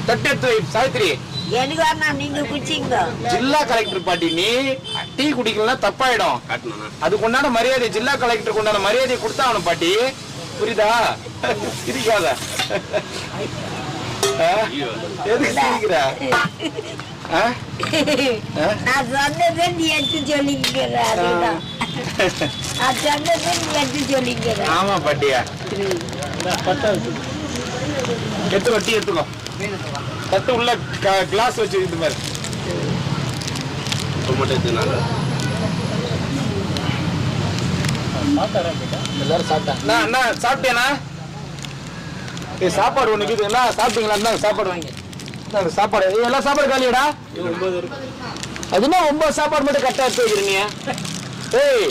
தட்டு எடுத்து வை சாவித்திரி. எனக்கு வேணாம், நீங்க குடிச்சிங்க. ஜில்லா கலெக்டர் பாட்டி, நீ டீ குடிக்கலாம் தப்பாயிடும். அதுக்கு உண்டான மரியாதை, ஜில்லா கலெக்டருக்கு உண்டான மரியாதையை கொடுத்தா அவனு பாட்டி, புரியுதா? சிரிக்காத. எதுக்கு சிரிக்கிற? நான் சொன்னதை நீ எடுத்து சொல்லிக்கிற. அதுதான் நான் சொன்னதை நீ எடுத்து சொல்லிக்கிற. ஆமா பாட்டியா, எடுத்துக்கோ, டீ எடுத்துக்கோ. தட்டு உள்ள கிளாஸ் வச்சு இது மாதிரி எல்லாரும் சாப்பிட்டேனா? சாப்பிட்டேனா? சாப்பாடு ஒண்ணு இருக்குது. என்ன சாப்பிட்டீங்களா? சாப்பாடு வாங்கி சாப்பாடு எல்லாம் சாப்பாடு காலியடா. அதுனா 9 சாப்பாடு மட்டும் கரெக்டா எடுத்து வைக்கிறீங்க. ஏய்